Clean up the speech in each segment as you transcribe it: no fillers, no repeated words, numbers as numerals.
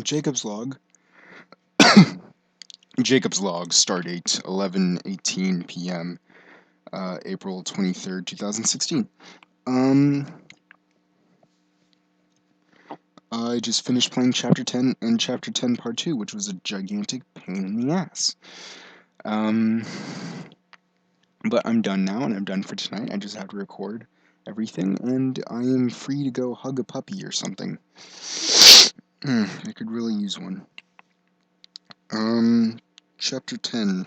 Jacob's Log. Jacob's Log, stardate 11:18 p.m., April 23rd, 2016. Um, I just finished playing Chapter 10 and Chapter 10 Part 2, which was a gigantic pain in the ass. Um, but I'm done now, and I'm done for tonight. I just have to record everything, and I am free to go hug a puppy or something. I could really use one. Chapter 10.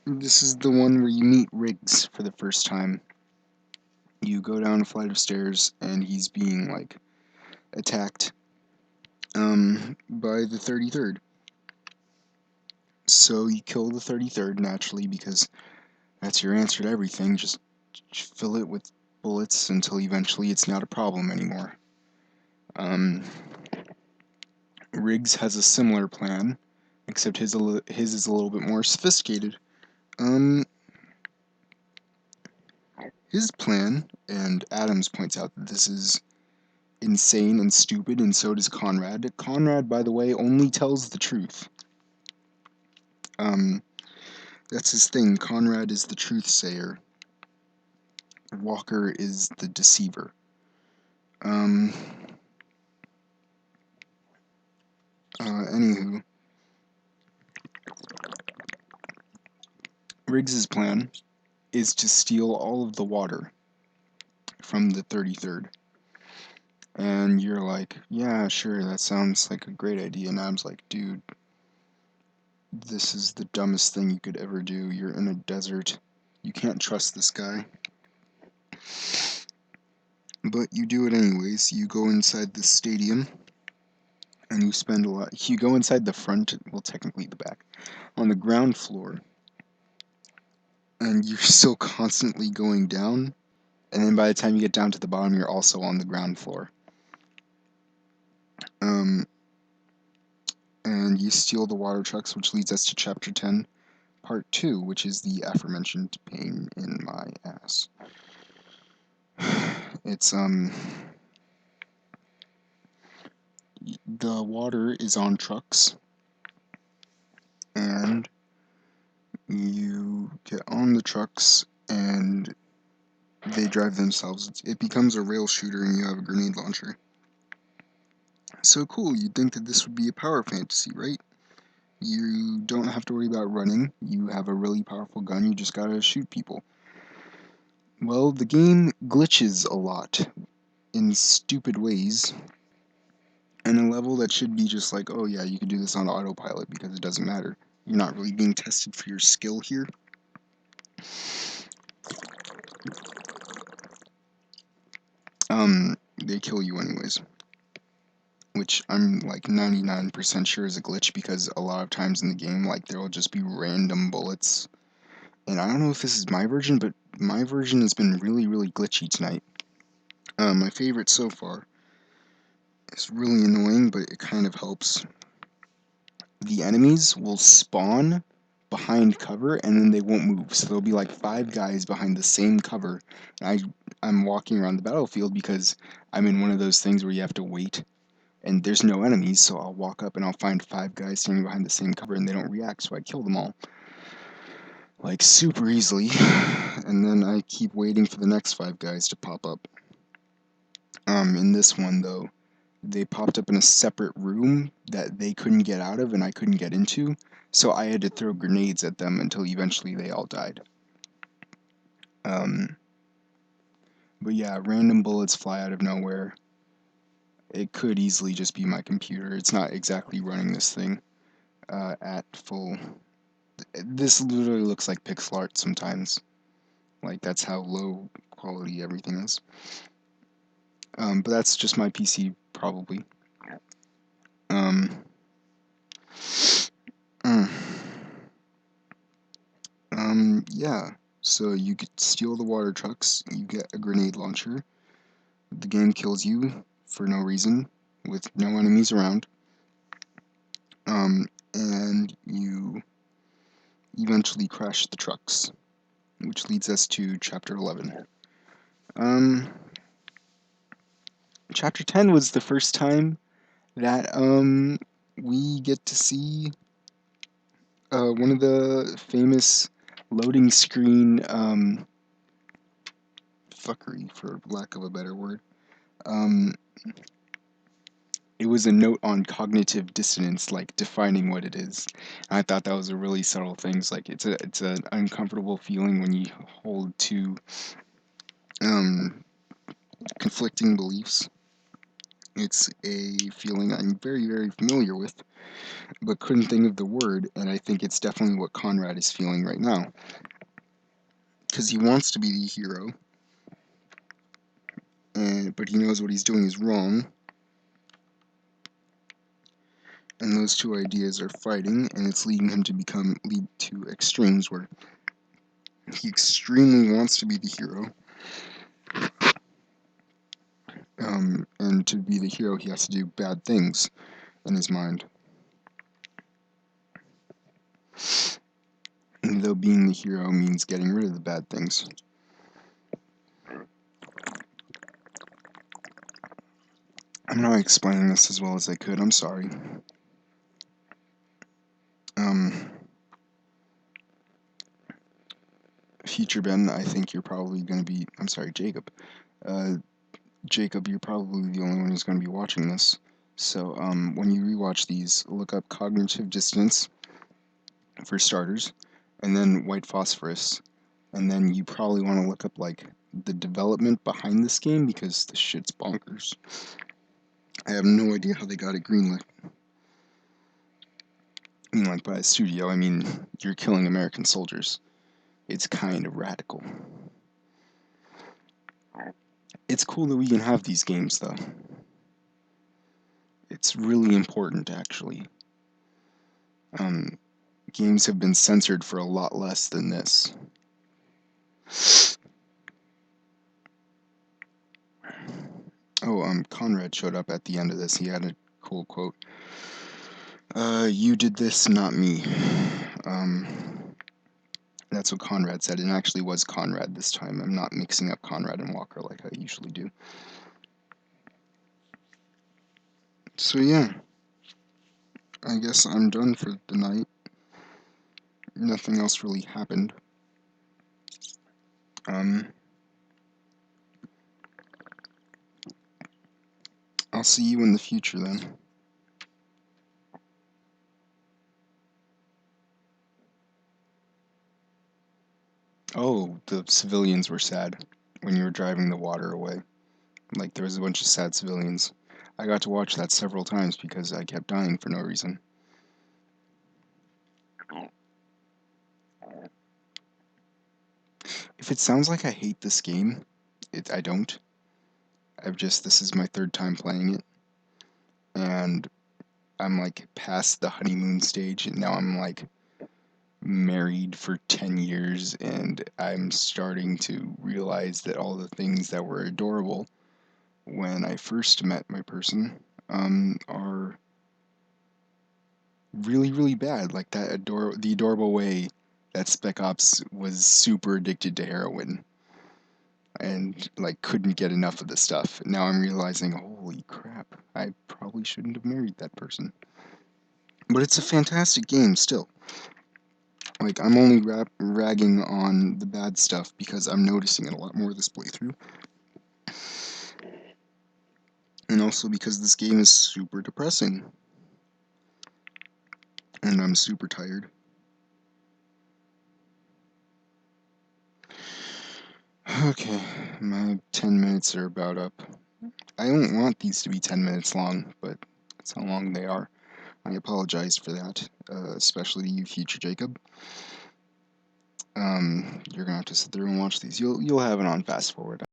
This is the one where you meet Riggs for the first time. You go down a flight of stairs, and he's being, attacked, by the 33rd. So you kill the 33rd, naturally, because that's your answer to everything. Just fill it with bullets until eventually it's not a problem anymore. Riggs has a similar plan, except his is a little bit more sophisticated. His plan, and Adams points out that this is insane and stupid, and so does Conrad. Conrad, by the way, only tells the truth. That's his thing. Conrad is the truth sayer. Walker is the deceiver. Anywho, Riggs's plan is to steal all of the water from the 33rd. And you're like, yeah, sure, that sounds like a great idea. And Adam's like, dude, this is the dumbest thing you could ever do. You're in a desert. You can't trust this guy. But you do it anyways. You go inside the stadium, and you spend a lot. You go inside the front, well, technically the back, on the ground floor, and you're still constantly going down. And then by the time you get down to the bottom, you're also on the ground floor. And you steal the water trucks, which leads us to Chapter 10, Part 2, which is the aforementioned pain in my ass. It's, the water is on trucks, and you get on the trucks, and they drive themselves. It becomes a rail shooter, and you have a grenade launcher. So cool, you'd think that this would be a power fantasy, right? You don't have to worry about running, you have a really powerful gun, you just gotta shoot people. Well, the game glitches a lot in stupid ways, and a level that should be just like, oh yeah, you can do this on autopilot because it doesn't matter. You're not really being tested for your skill here. They kill you anyways. Which I'm like 99% sure is a glitch, because a lot of times in the game, there will just be random bullets. And I don't know if this is my version, but my version has been really, really glitchy tonight. My favorite so far. It's really annoying, but it kind of helps. The enemies will spawn behind cover, and then they won't move. So there'll be like 5 guys behind the same cover. And I'm walking around the battlefield because I'm in one of those things where you have to wait. And there's no enemies, so I'll walk up and I'll find 5 guys standing behind the same cover, and they don't react, so I kill them all. Like, super easily. And then I keep waiting for the next 5 guys to pop up. In this one, though, they popped up in a separate room that they couldn't get out of and I couldn't get into, so I had to throw grenades at them until eventually they all died. But yeah, random bullets fly out of nowhere. It could easily just be my computer. It's not exactly running this thing at full. This literally looks like pixel art sometimes. Like, that's how low quality everything is. But that's just my PC, probably. Yeah. So you could steal the water trucks, you get a grenade launcher, the game kills you for no reason, with no enemies around, and you eventually crash the trucks, which leads us to Chapter 11. Chapter 10 was the first time that we get to see one of the famous loading screen fuckery, for lack of a better word. Um, it was a note on cognitive dissonance, like defining what it is. And I thought that was a really subtle thing. It's like it's an uncomfortable feeling when you hold two um, conflicting beliefs. It's a feeling I'm very familiar with, but couldn't think of the word, and I think it's definitely what Conrad is feeling right now. Because he wants to be the hero, but he knows what he's doing is wrong, and those two ideas are fighting, and it's leading him to lead to extremes where he extremely wants to be the hero, and to be the hero, he has to do bad things in his mind. And though being the hero means getting rid of the bad things. I'm not explaining this as well as I could, I'm sorry. Future Ben, I think you're probably going to be. I'm sorry, Jacob. Jacob, you're probably the only one who's going to be watching this. So, when you rewatch these, look up cognitive dissonance for starters, and then white phosphorus, and then you probably want to look up like the development behind this game because this shit's bonkers. I have no idea how they got it greenlit. I mean, like by a studio. I mean, you're killing American soldiers. It's kind of radical. It's cool that we can have these games, though. It's really important, actually. Games have been censored for a lot less than this. Oh, Conrad showed up at the end of this. He had a cool quote. You did this, not me. That's what Conrad said. It actually was Conrad this time. I'm not mixing up Conrad and Walker like I usually do. So yeah, I guess I'm done for the night. Nothing else really happened. I'll see you in the future then. Oh, the civilians were sad when you were driving the water away. Like, there was a bunch of sad civilians. I got to watch that several times because I kept dying for no reason. If it sounds like I hate this game, I don't. This is my third time playing it, and I'm like past the honeymoon stage, and now I'm like married for 10 years, and I'm starting to realize that all the things that were adorable when I first met my person are really bad. Like the adorable way that Spec Ops was super addicted to heroin and like couldn't get enough of the stuff. Now I'm realizing, holy crap, I probably shouldn't have married that person. But it's a fantastic game still. Like, I'm only ragging on the bad stuff because I'm noticing it a lot more this playthrough. And also because this game is super depressing. And I'm super tired. Okay, my 10 minutes are about up. I don't want these to be 10 minutes long, but that's how long they are. I apologize for that, especially to you, future Jacob. You're gonna have to sit there and watch these. You'll have it on fast forward.